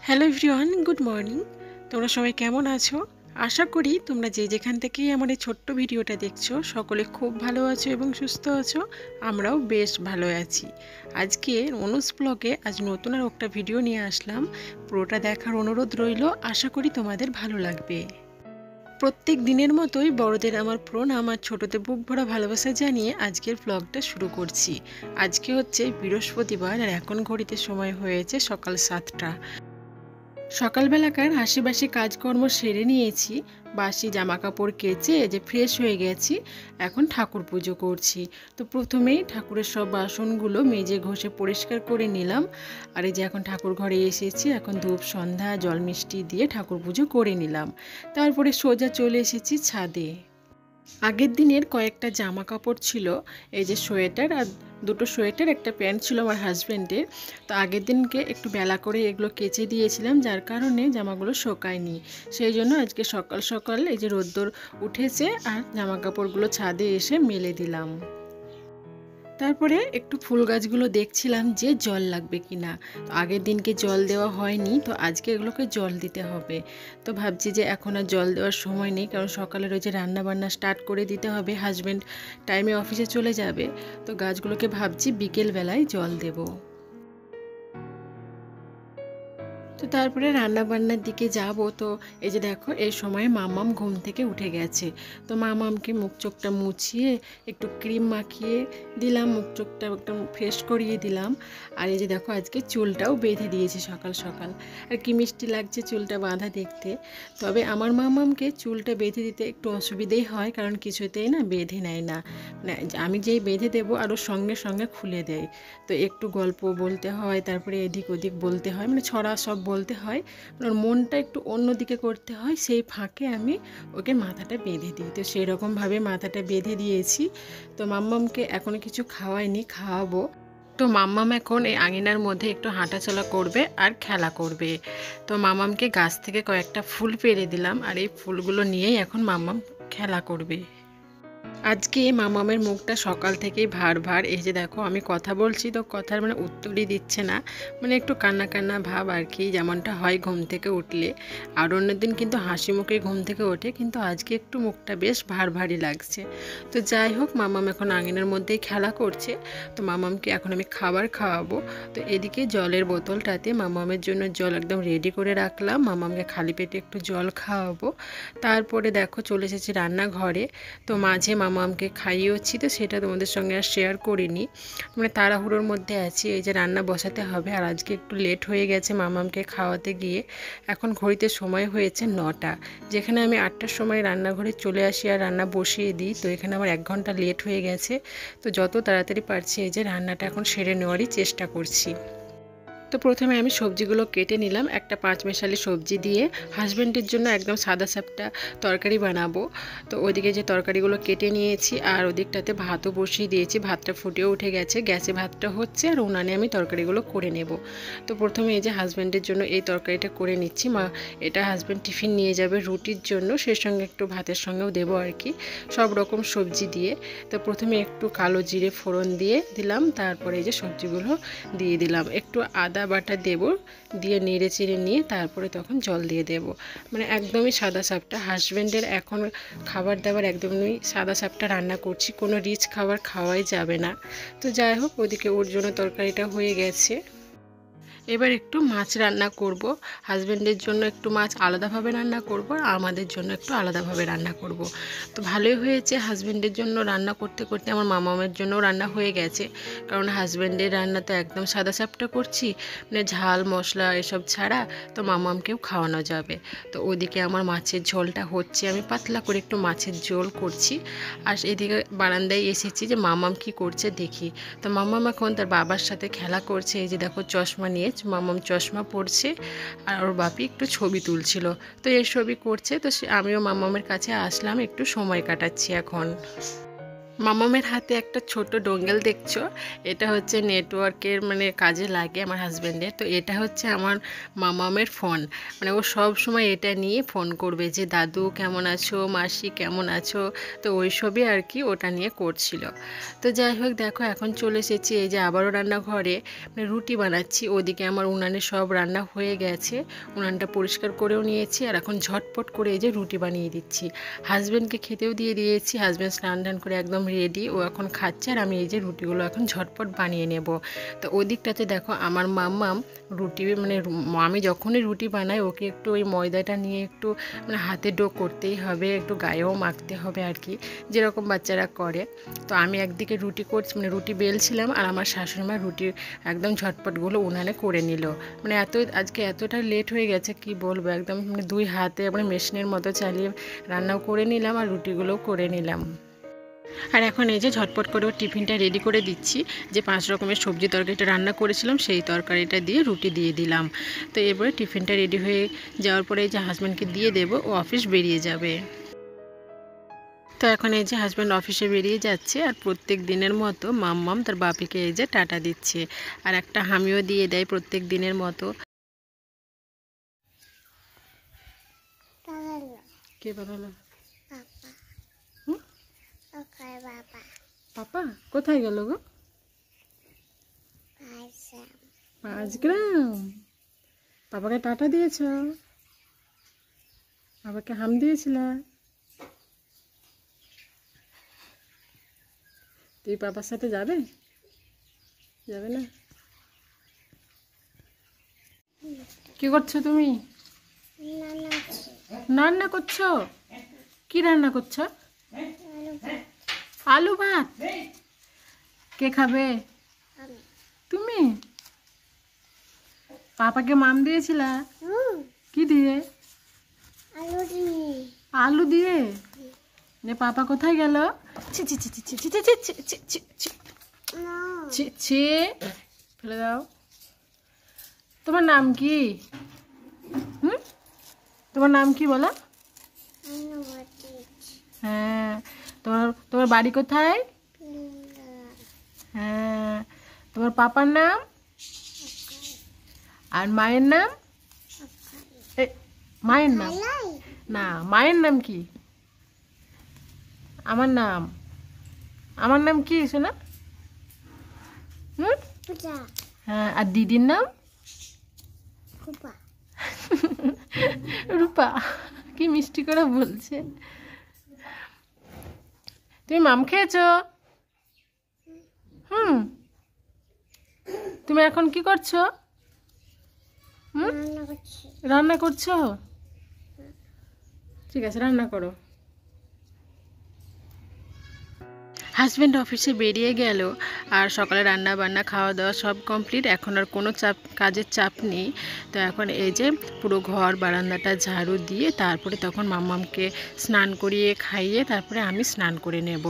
Hello everyone, good morning. তোমরা সবাই কেমন আছো? আশা করি তোমরা যে যেখান থেকেই আমার এই ছোট্ট ভিডিওটা দেখছো সকলে খুব ভালো আছো এবং সুস্থ আছো। আমরাও বেশ ভালো আছি। আজকে অনুজ ব্লগে আজ নতুন আর একটা ভিডিও নিয়ে আসলাম। পুরোটা দেখার অনুরোধ রইল, আশা করি তোমাদের ভালো লাগবে। প্রত্যেক দিনের মতোই বড়দের আমার প্রণাম আর ছোটদের বুক ভরা ভালোবাসা জানিয়ে আজকের ব্লগটা শুরু করছি। আজকে হচ্ছে বৃহস্পতিবার আর এখন ঘড়িতে সময় হয়েছে সকাল 7টা। সকালবেলাকার হাসিবাসি কাজকর্ম সেরে নিয়েছি, বাসি জামা কাপড় কেচে যে ফ্রেশ হয়ে গেছি। এখন ঠাকুর পুজো করছি। তো প্রথমেই ঠাকুরের সব বাসনগুলো মেজে ঘষে পরিষ্কার করে নিলাম। আর এই যে এখন ঠাকুর ঘরে এসেছি, এখন ধূপ সন্ধ্যা জল মিষ্টি দিয়ে ঠাকুর পুজো করে নিলাম। তারপরে সোজা চলে এসেছি ছাদে। আগের দিনের কয়েকটা জামা কাপড় ছিল, এই যে সোয়েটার আর দুটো সোয়েটার একটা প্যান্ট ছিল আমার হাজব্যান্ডের। তো আগের দিনকে একটু বেলা করে এগুলো কেচে দিয়েছিলাম, যার কারণে জামাগুলো শোকায়নি। সেই জন্য আজকে সকাল সকাল এই যে রোদ্দুর উঠেছে আর জামা কাপড়গুলো ছাদে এসে মেলে দিলাম। তারপরে একটু ফুল গাছগুলো দেখছিলাম যে জল লাগবে কিনা। তো আগের দিনকে জল দেওয়া হয়নি, তো আজকে এগুলোকে জল দিতে হবে। তো ভাবছি যে এখন আর জল দেওয়ার সময় নেই, কারণ সকালের ওই যে রান্না বান্না স্টার্ট করে দিতে হবে, হাজব্যান্ড টাইমে অফিসে চলে যাবে। তো গাছগুলোকে ভাবছি বিকেলবেলায় জল দেবো। তো তারপরে রান্না বান্নার দিকে যাব। তো এই যে দেখো এই সময় মামাম ঘুম থেকে উঠে গেছে। তো মামামকে মুখ চোখটা মুছিয়ে একটু ক্রিম মাখিয়ে দিলাম, মুখ চোখটা একদম ফ্রেশ করিয়ে দিলাম। আর এই যে দেখো আজকে চুলটাও বেঁধে দিয়েছি সকাল সকাল। আর কি মিষ্টি লাগছে চুলটা বাঁধা দেখতে। তবে আমার মামামকে চুলটা বেঁধে দিতে একটু অসুবিধেই হয়, কারণ কিছুতেই না বেঁধে নেয় না। মানে আমি যেই বেঁধে দেবো আরও সঙ্গে সঙ্গে খুলে দেয়। তো একটু গল্প বলতে হয়, তারপরে এদিক ওদিক বলতে হয়, মানে ছড়া সব বলতে হয়। ওর মনটা একটু অন্যদিকে করতে হয়, সেই ফাঁকে আমি ওকে মাথাটা বেঁধে দিই। তো সেই রকমভাবে মাথাটা বেঁধে দিয়েছি। তো মাম্মামকে এখনও কিছু খাওয়াইনি, খাওয়াবো। তো মাম্মাম এখন এই আঙিনার মধ্যে একটু হাঁটাচলা করবে আর খেলা করবে। তো মাম্মামকে গাছ থেকে কয়েকটা ফুল পেড়ে দিলাম, আর এই ফুলগুলো নিয়েই এখন মাম্মাম খেলা করবে। আজকে মামামের মুখটা সকাল থেকেই ভার ভার। এই যে দেখো আমি কথা বলছি তো কথার মানে উত্তরই দিচ্ছে না, মানে একটু কান্না কান্না ভাব আর কি, যেমনটা হয় ঘুম থেকে উঠলে। আর অন্যদিন কিন্তু হাসি মুখে ঘুম থেকে ওঠে, কিন্তু আজকে একটু মুখটা বেশ ভার ভারী লাগছে। তো যাই হোক, মামাম এখন আঙিনার মধ্যেই খেলা করছে। তো মামামকে এখন আমি খাবার খাওয়াবো। তো এদিকে জলের বোতলটাতে মামামের জন্য জল একদম রেডি করে রাখলাম, মামামকে খালি পেটে একটু জল খাওয়াবো। তারপরে দেখো চলে এসেছি রান্নাঘরে। তো মাঝে মামামকে খাইয়েওছি, তো সেটা তোমাদের সঙ্গে আর শেয়ার করিনি, মানে তাড়াহুড়োর মধ্যে আছি। এই যে রান্না বসাতে হবে, আর আজকে একটু লেট হয়ে গেছে মামামকে খাওয়াতে গিয়ে। এখন ঘড়িতে সময় হয়েছে 9টা, যেখানে আমি 8টার সময় রান্নাঘরে চলে আসি আর রান্না বসিয়ে দিই। তো এখানে আমার 1 ঘন্টা লেট হয়ে গেছে। তো যত তাড়াতাড়ি পারছি এই যে রান্নাটা এখন সেরে নেওয়ারই চেষ্টা করছি। তো প্রথমে আমি সবজিগুলো কেটে নিলাম, একটা 5 মেশালি সবজি দিয়ে হাজব্যান্ডের জন্য একদম সাদা সাপটা তরকারি বানাবো। তো ওইদিকে যে তরকারিগুলো কেটে নিয়েছি, আর ওদিকটাতে ভাতও বসিয়ে দিয়েছি, ভাতটা ফুটেও উঠে গেছে, গ্যাসে ভাতটা হচ্ছে আর উনানে আমি তরকারিগুলো করে নেব। তো প্রথমে এই যে হাজব্যান্ডের জন্য এই তরকারিটা করে নিচ্ছি। এটা হাজব্যান্ড টিফিন নিয়ে যাবে রুটির জন্য, সেই সঙ্গে একটু ভাতের সঙ্গেও দেবো আর কি, সব রকম সবজি দিয়ে। তো প্রথমে একটু কালো জিরে ফোড়ন দিয়ে দিলাম, তারপরে এই যে সবজিগুলো দিয়ে দিলাম, একটু আদা বাটা দেব, দিয়ে নেড়ে চেড়ে নিয়ে তারপরে তখন জল দিয়ে দেব। মানে একদমই সাদা সাপটা, হাজব্যান্ডের এখন খাবার দাবার একদমই সাদা সাপটা রান্না করছি, কোনো রিচ খাবার খাওয়াই যাবে না। তো যাই হোক, ওদিকে ওর জন্য তরকারিটা হয়ে গেছে। এবার একটু মাছ রান্না করব, হাজব্যান্ডের জন্য একটু মাছ আলাদাভাবে রান্না করব, আর আমাদের জন্য একটু আলাদাভাবে রান্না করব। তো ভালোই হয়েছে, হাজব্যান্ডের জন্য রান্না করতে করতে আমার মামামের জন্য রান্না হয়ে গেছে, কারণ হাজব্যান্ডের রান্না তো একদম সাদা সাপটা করছি, মানে ঝাল মশলা এসব ছাড়া, তো মামামকেও খাওয়ানো যাবে। তো ওদিকে আমার মাছের ঝোলটা হচ্ছে, আমি পাতলা করে একটু মাছের ঝোল করছি। আর এদিকে বারান্দায় এসেছি যে মামাম কি করছে দেখি। তো মামাম এখন তার বাবার সাথে খেলা করছে। এই যে দেখো চশমা নিয়ে মামাম চশমা পরছে, আর ওর বাপি একটু ছবি তুলছিল। তো এই ছবি করছে, তো আমিও মামামের কাছে আসলাম, একটু সময় কাটাচ্ছি এখন। মামামের হাতে একটা ছোট ডোঙ্গেল দেখছো, এটা হচ্ছে নেটওয়ার্কের মানে কাজে লাগে আমার হাজব্যান্ডের। তো এটা হচ্ছে আমার মামামের ফোন, মানে ও সব সময় এটা নিয়ে ফোন করবে যে দাদু কেমন আছো, মাসি কেমন আছো, তো ওইসবই আর কি ওটা নিয়ে করছিল। তো যাই হোক দেখো এখন চলে এসেছি এই যে আবারও রান্নাঘরে, মানে রুটি বানাচ্ছি। ওদিকে আমার উনানে সব রান্না হয়ে গেছে, উনানটা পরিষ্কার করেও নিয়েছি, আর এখন ঝটপট করে এই যে রুটি বানিয়ে দিচ্ছি। হাজব্যান্ডকে খেতেও দিয়ে দিয়েছি, হাজব্যান্ড স্নান টান করে একদম রেডি, ও এখন খাচ্ছে, আর আমি এই যে রুটিগুলো এখন ঝটপট বানিয়ে নেব। তো ওদিকটাতে দেখো আমার মাম্মাম রুটি মানে আমি যখনই রুটি বানাই ওকে একটু ওই ময়দাটা নিয়ে একটু মানে হাতে ডো করতেই হবে, একটু গায়েও মাখতে হবে আর কি, যেরকম বাচ্চারা করে। তো আমি একদিকে রুটি করছি মানে রুটি বেলছিলাম, আর আমার শাশুড়িমা রুটি একদম ঝটপটগুলো উনানে করে নিল। মানে আজকে এতটা লেট হয়ে গেছে কি বলবো, একদম মানে দুই হাতে মানে মেশিনের মতো চালিয়ে রান্নাও করে নিলাম আর রুটিগুলোও করে নিলাম। আর এখন এই যে ঝটপট করে টিফিনটা রেডি করে দিচ্ছি, যে 5 রকমের সবজি তরকারিটা রান্না করেছিলাম সেই তরকারিটা দিয়ে রুটি দিয়ে দিলাম। তো এরপরে টিফিনটা রেডি হয়ে যাওয়ার পরে এই যে হাজব্যান্ডকে দিয়ে দেবো, ও অফিস বেরিয়ে যাবে। তো এখন এই যে হাজব্যান্ড অফিসে বেরিয়ে যাচ্ছে, আর প্রত্যেক দিনের মতো মাম্মাম তার বাপিকে এই যে টাটা দিচ্ছে, আর একটা হামিও দিয়ে দেয় প্রত্যেক দিনের মতো। কে বানালো? পাপা কোথায় গেল গো? 5 গ্রাম। পাপাকে টাটা দিয়েছ? বাবাকে হাম দিয়েছিল? তুই পাপার সাথে যাবে? যাবে না? কি করছো তুমি? রান্না করছো? কি রান্না করছো? আলু ভাত। কে খাবে? তুমি? পাপাকে মাম দিয়েছিলা? কি দিয়ে? আলু দিয়ে। নে পাপা কোথায় গেল? ছি ছি ছি ছি ছি ছি ছি ছি ছি ছি ছি ছি ছি। ফেলে দাও। তোমার নাম কি? তোমার নাম কি বলো? হ্যাঁ। তোমার বাড়ি কোথায়? হ্যাঁ। তোমার পাপার নাম আর মায়ের নাম? মায়ের নাম না, মায়ের নাম কি? আমার নাম কি শোনা? হ্যাঁ। আর দিদির নাম? রূপা। কি মিষ্টি করে বলছে। তুমি মাম খেয়েছো? তুমি এখন কি করছো? রান্না করছো? ঠিক আছে, রান্না করো। হাজব্যান্ড অফিসে বেরিয়ে গেল, আর সকালে রান্না বান্না খাওয়া দাওয়া সব কমপ্লিট, এখন আর কোনো কাজের চাপ নেই। তো এখন এই যে পুরো ঘর বারান্দাটা ঝাড়ু দিয়ে তারপরে তখন মাম্মামকে স্নান করিয়ে খাইয়ে তারপরে আমি স্নান করে নেব।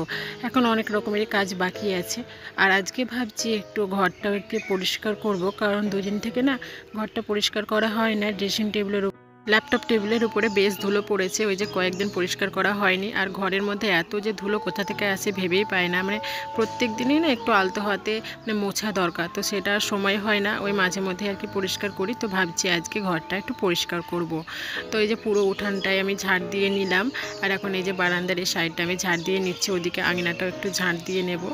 এখন অনেক রকমেরই কাজ বাকি আছে, আর আজকে ভাবছি একটু ঘরটাও একটু পরিষ্কার করব, কারণ দুদিন থেকে না ঘরটা পরিষ্কার করা হয় না। ড্রেসিং টেবিলের ল্যাপটপ টেবিলের উপরে বেশ ধুলো পড়েছে, ওই যে কয়েকদিন পরিষ্কার করা হয়নি। আর ঘরের মধ্যে এত যে ধুলো কোথা থেকে আসে ভেবেই পায় না, মানে প্রত্যেক দিনই না একটু আলতো হাতে মানে মোছা দরকার, তো সেটা সময় হয় না, ওই মাঝে মধ্যে আর কি পরিষ্কার করি। তো ভাবছি আজকে ঘরটা একটু পরিষ্কার করব। তো এই যে পুরো উঠানটায় আমি ঝাড় দিয়ে নিলাম, আর এখন এই যে বারান্দার এই সাইডটা আমি ঝাড় দিয়ে নিচ্ছি, ওদিকে আঙিনাটাও একটু ঝাড় দিয়ে নেব।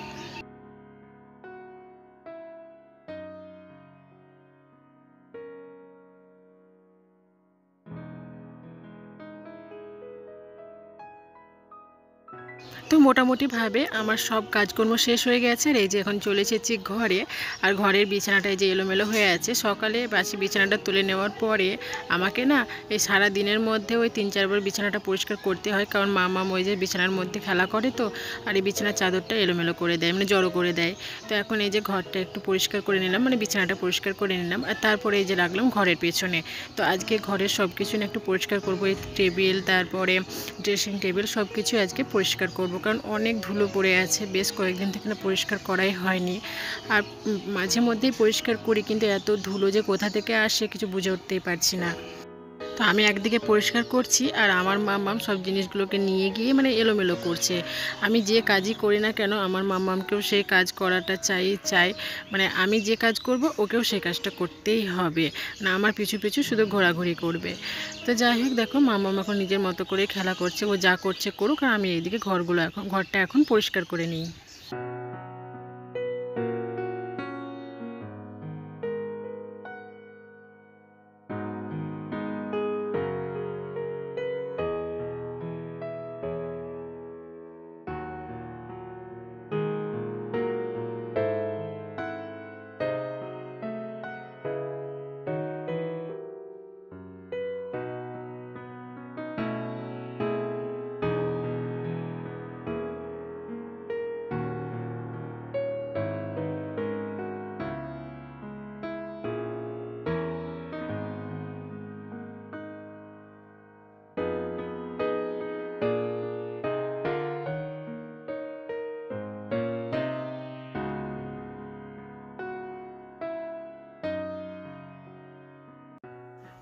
তো মোটামুটিভাবে আমার সব কাজকর্ম শেষ হয়ে গেছে, আর এই যে এখন চলে এসেছি ঘরে। আর ঘরের বিছানাটা এই যে এলোমেলো হয়ে আছে, সকালে বাসি বিছানাটা তুলে নেওয়ার পরে আমাকে না এই সারা দিনের মধ্যে ওই 3-4 বার বিছানাটা পরিষ্কার করতে হয়, কারণ মামাম ওই যে বিছানার মধ্যে খেলা করে, তো আর এই বিছানার চাদরটা এলোমেলো করে দেয়, মানে জড়ো করে দেয়। তো এখন এই যে ঘরটা একটু পরিষ্কার করে নিলাম, মানে বিছানাটা পরিষ্কার করে নিলাম, আর তারপরে এই যে রাখলাম ঘরের পেছনে। তো আজকে ঘরের সব কিছু না একটু পরিষ্কার করবো, এই টেবিল তারপরে ড্রেসিং টেবিল সব কিছু আজকে পরিষ্কার করব, কারণ অনেক ধুলো পড়ে আছে, বেশ কয়েকদিন থেকে না পরিষ্কার করাই হয়নি। আর মাঝে মধ্যেই পরিষ্কার করি, কিন্তু এত ধুলো যে কোথা থেকে আসে কিছু বুঝে উঠতেই পারছি না। তো আমি একদিকে পরিষ্কার করছি আর আমার মাম্মাম সব জিনিসগুলোকে নিয়ে গিয়ে মানে এলোমেলো করছে। আমি যে কাজই করি না কেন আমার মাম্মামকেও সেই কাজ করাটা চাই, মানে আমি যে কাজ করব ওকেও সেই কাজটা করতেই হবে, না আমার পিছু পিছু শুধু ঘোরাঘুরি করবে। তো যাই হোক দেখো মাম্মাম এখন নিজের মতো করে খেলা করছে, ও যা করছে করুক আর আমি এইদিকে ঘরটা এখন পরিষ্কার করে নিই।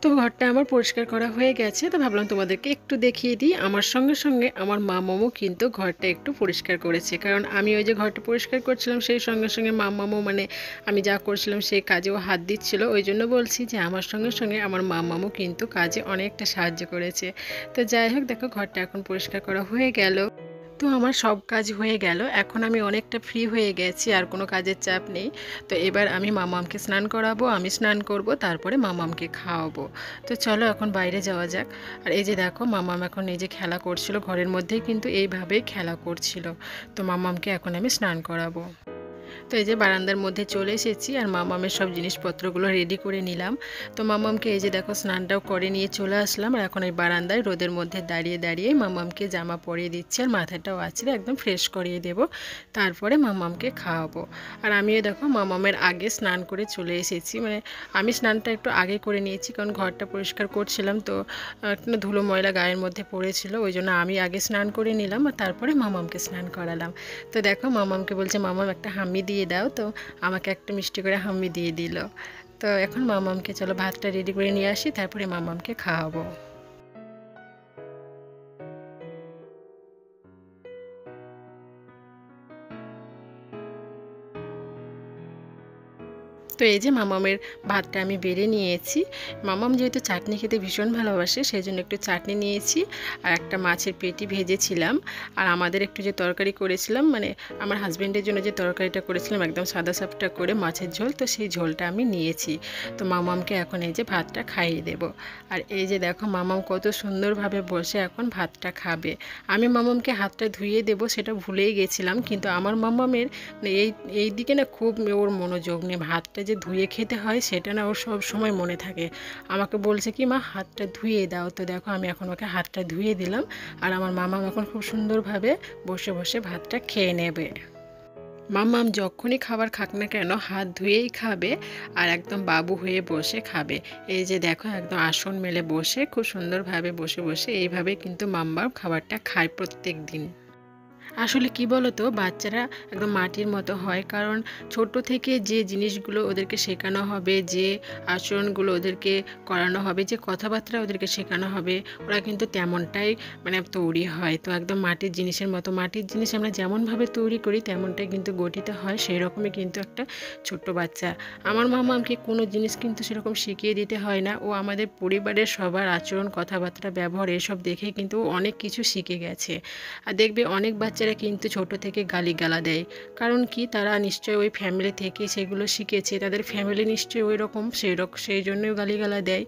তো ঘরটা আমার পরিষ্কার করা হয়ে গেছে, তো ভাবলাম তোমাদেরকে একটু দেখিয়ে দিই। আমার সঙ্গে সঙ্গে আমার মামামও কিন্তু ঘরটা একটু পরিষ্কার করেছে, কারণ আমি ওই যে ঘরটা পরিষ্কার করছিলাম সেই সঙ্গে সঙ্গে মামামও মানে আমি যা করছিলাম সেই কাজেও হাত দিচ্ছিল। ওই জন্য বলছি যে আমার সঙ্গে সঙ্গে আমার মামামও কিন্তু কাজে অনেকটা সাহায্য করেছে। তো যাই হোক দেখো ঘরটা এখন পরিষ্কার করা হয়ে গেল। তো আমার সব কাজ হয়ে গেল, এখন আমি অনেকটা ফ্রি হয়ে গেছি, আর কোনো কাজের চাপ নেই। তো এবার আমি মামামকে স্নান করাবো, আমি স্নান করব, তারপরে মামামকে খাওয়াবো। তো চলো এখন বাইরে যাওয়া যাক। আর এই যে দেখো মামাম এখন এই যে খেলা করছিল ঘরের মধ্যেই, কিন্তু এইভাবেই খেলা করছিল। তো মামামকে এখন আমি স্নান করাবো। তো এই যে বারান্দার মধ্যে চলে এসেছি আর মামামের সব জিনিসপত্রগুলো রেডি করে নিলাম। তো মামামকে এই যে দেখো স্নানটাও করে নিয়ে চলে আসলাম, আর এখন এই বারান্দায় রোদের মধ্যে দাঁড়িয়ে দাঁড়িয়ে মামামকে জামা পরিয়ে দিচ্ছি আর মাথাটাও আছড়ে একদম ফ্রেশ করিয়ে দেব, তারপরে মামামকে খাওয়াবো। আর আমিও দেখো মামামের আগে স্নান করে চলে এসেছি, মানে আমি স্নানটা একটু আগে করে নিয়েছি কারণ ঘরটা পরিষ্কার করছিলাম, তো একটু ধুলো ময়লা গায়ের মধ্যে পড়েছিল, ওই জন্য আমি আগে স্নান করে নিলাম আর তারপরে মামামকে স্নান করালাম। তো দেখো মামামকে বলছে মামাম একটা হাম্মি দিয়ে দাও, তো আমাকে একটা মিষ্টি করে হাম্মি দিয়ে দিল। তো এখন মামামকে চলো ভাতটা রেডি করে নিয়ে আসি, তারপরে মামামকে খাওয়াবো। তো এই যে মামামের ভাতটা আমি বেড়ে নিয়েছি। মামাম যেহেতু চাটনি খেতে ভীষণ ভালোবাসে সেই জন্য একটু চাটনি নিয়েছি, আর একটা মাছের পেটি ভেজেছিলাম, আর আমাদের একটু যে তরকারি করেছিলাম মানে আমার হাজব্যান্ডের জন্য যে তরকারিটা করেছিলাম একদম সাদা সাপটা করে মাছের ঝোল, তো সেই ঝোলটা আমি নিয়েছি। তো মামামকে এখন এই যে ভাতটা খাইয়ে দেব। আর এই যে দেখো মামাম কত সুন্দরভাবে বসে এখন ভাতটা খাবে। আমি মামামকে হাতটা ধুয়ে দেব সেটা ভুলেই গেছিলাম, কিন্তু আমার মামামের মানে এই দিকে না খুব ওর মনোযোগ নেই, ভাতটা যে ধুয়ে খেতে হয় সেটা না ওর সব সময় মনে থাকে। আমাকে বলছে কি মা হাতটা ধুয়ে দাও, তো দেখো আমি এখন ওকে হাতটা ধুয়ে দিলাম, আর আমার মামা এখন খুব সুন্দরভাবে বসে বসে ভাতটা খেয়ে নেবে। মাম্মাম যখনই খাবার খাক না কেন হাত ধুয়েই খাবে, আর একদম বাবু হয়ে বসে খাবে। এই যে দেখো একদম আসন মেলে বসে খুব সুন্দরভাবে বসে বসে এইভাবে কিন্তু মাম্মাম খাবারটা খায় প্রত্যেক দিন। আসলে কি বলো তো বাচ্চারা একদম মাটির মতো হয়, কারণ ছোট থেকে যে জিনিসগুলো ওদেরকে শেখানো হবে, যে আচরণগুলো ওদেরকে করানো হবে, যে কথাবার্তা ওদেরকে শেখানো হবে, ওরা কিন্তু তেমনটাই মানে তৈরি হয়। তো একদম মাটির জিনিসের মতো, মাটির জিনিস আমরা যেমনভাবে তৈরি করি তেমনটাই কিন্তু গঠিত হয়, সেই রকমই কিন্তু একটা ছোট্ট বাচ্চা। আমার মামা আমাকে কোনো জিনিস কিন্তু সেরকম শিখিয়ে দিতে হয় না, ও আমাদের পরিবারের সবার আচরণ কথাবার্তা ব্যবহার এসব দেখে কিন্তু অনেক কিছু শিখে গেছে। আর দেখবে অনেক বাচ্চারা কিন্তু ছোট থেকে গালিগালা দেয়, কারণ কি তারা নিশ্চয়ই ওই ফ্যামিলি থেকে সেগুলো শিখেছে, তাদের ফ্যামিলি নিশ্চয়ই ওই রকম সেই জন্যই গালিগালা দেয়।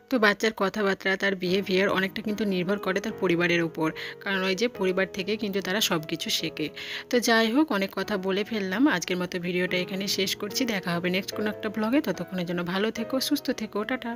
তো বাচ্চার কথাবার্তা তার বিহেভিয়ার অনেকটা কিন্তু নির্ভর করে তার পরিবারের উপর, কারণ ওই যে পরিবার থেকে কিন্তু তারা সব কিছু শেখে। তো যাই হোক অনেক কথা বলে ফেললাম, আজকের মতো ভিডিওটা এখানে শেষ করছি। দেখা হবে নেক্সট কোনো একটা ব্লগে, ততক্ষণের জন্য ভালো থেকো, সুস্থ থেকো, টাটা।